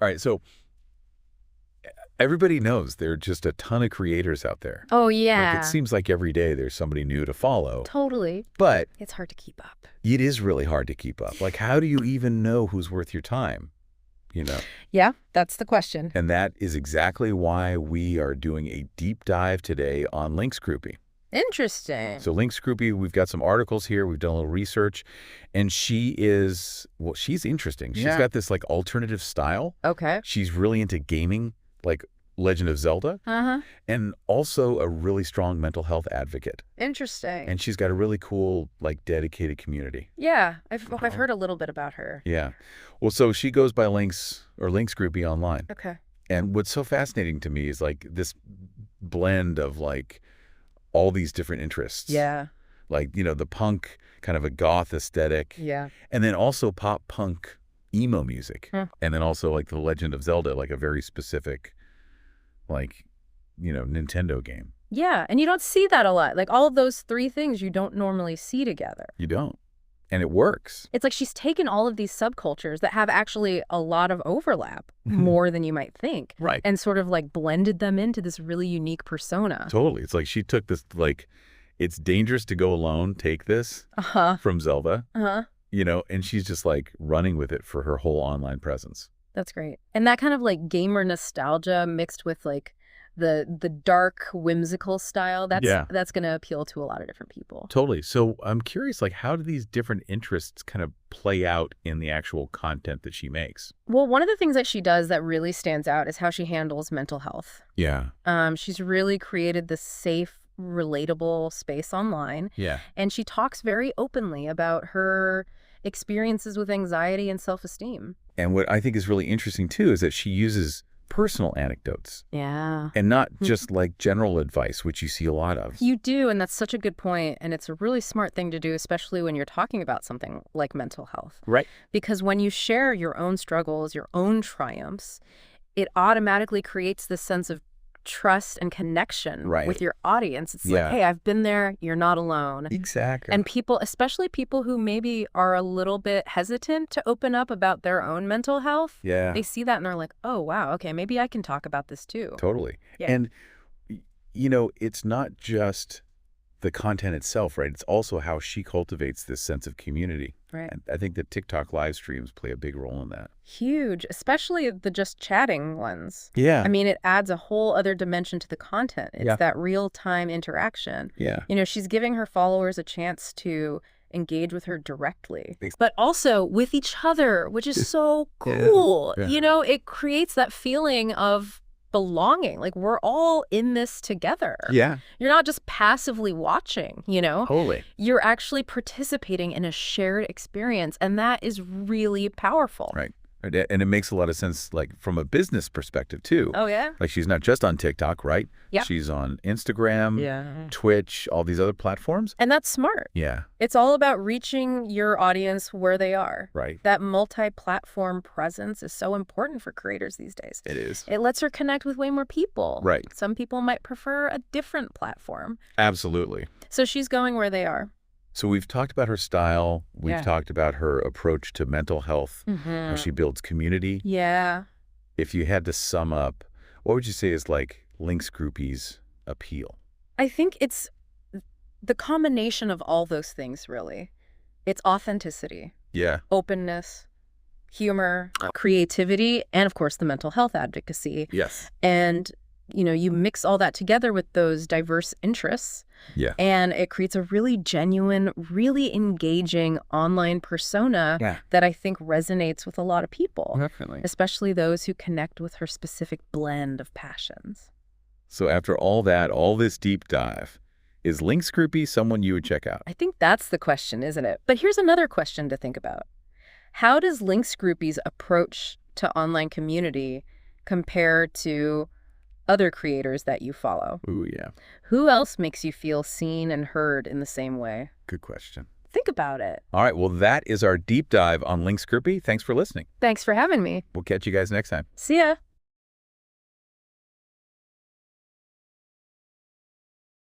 All right, so everybody knows there are just a ton of creators out there. Oh, Like, yeah. it seems like every day there's somebody new to follow. Totally. But It's hard to keep up. it is really hard to keep up. Like, how do you even know who's worth your time? You know? Yeah, that's the question. And that is exactly why we are doing a deep dive today on Linksgroupie. Interesting. So Linksgroupie, we've got some articles here. We've done a little research. And she is, well, she's interesting. She's got this, like, alternative style. Okay. She's really into gaming, like Legend of Zelda. And also a really strong mental health advocate. Interesting. And she's got a really cool, like, dedicated community. Yeah, I've heard a little bit about her. Yeah. Well, so she goes by Linksgroupie online. Okay. And what's so fascinating to me is, like, this blend of, like, all these different interests. Yeah. Like, you know, the punk, kind of a goth aesthetic. Yeah. And then also pop punk emo music. And then also, like, the Legend of Zelda, like a very specific, like, you know, Nintendo game. Yeah, and you don't see that a lot. Like, all of those three things you don't normally see together. You don't. And it works. It's like she's taken all of these subcultures that have actually a lot of overlap, more than you might think. Right. And sort of, like, blended them into this really unique persona. Totally. It's like she took this, like, it's dangerous to go alone, take this from Zelda, you know, and she's just, like, running with it for her whole online presence. That's great. And that kind of, like, gamer nostalgia mixed with, like, the dark, whimsical style, that's going to appeal to a lot of different people. Totally. So I'm curious, like, how do these different interests kind of play out in the actual content that she makes? Well, one of the things that she does that really stands out is how she handles mental health. Yeah. She's really created this safe, relatable space online. Yeah. And she talks very openly about her experiences with anxiety and self-esteem. And what I think is really interesting, too, is that she uses personal anecdotes. Yeah. And not just, like, general advice, which you see a lot of. You do, and that's such a good point, and it's a really smart thing to do, especially when you're talking about something like mental health. Right. Because when you share your own struggles, your own triumphs, it automatically creates this sense of trust and connection with your audience. It's like, hey, I've been there, you're not alone. Exactly. And people, especially people who maybe are a little bit hesitant to open up about their own mental health, they see that and they're like, oh, wow, okay, maybe I can talk about this too. Totally. Yeah. And, you know, it's not just the content itself, right? It's also how she cultivates this sense of community. Right. And I think that TikTok live streams play a big role in that. Huge, especially the just chatting ones. Yeah. I mean, it adds a whole other dimension to the content. It's that real-time interaction. Yeah. You know, she's giving her followers a chance to engage with her directly, but also with each other, which is so cool. Yeah. You know, it creates that feeling of belonging. Like, we're all in this together. Yeah. You're not just passively watching, you know? Totally. You're actually participating in a shared experience, and that is really powerful. Right. And it makes a lot of sense, like, from a business perspective, too. Oh, yeah? Like, she's not just on TikTok, right? Yeah. She's on Instagram, Twitch, all these other platforms. And that's smart. Yeah. It's all about reaching your audience where they are. Right. That multi-platform presence is so important for creators these days. It is. It lets her connect with way more people. Right. Some people might prefer a different platform. Absolutely. So she's going where they are. So we've talked about her style. We've talked about her approach to mental health, how she builds community. Yeah. If you had to sum up, what would you say is, like, Linksgroupie's appeal? I think it's the combination of all those things, really. It's authenticity. Yeah. Openness, humor, creativity, and, of course, the mental health advocacy. Yes. And, you know, you mix all that together with those diverse interests. Yeah. And it creates a really genuine, really engaging online persona that I think resonates with a lot of people. Definitely. Especially those who connect with her specific blend of passions. So after all that, all this deep dive, is Linksgroupie someone you would check out? I think that's the question, isn't it? But here's another question to think about. How does Linksgroupie's approach to online community compare to other creators that you follow? Ooh, yeah. Who else makes you feel seen and heard in the same way? Good question. Think about it. All right. Well, that is our deep dive on Linksgroupie. Thanks for listening. Thanks for having me. We'll catch you guys next time. See ya.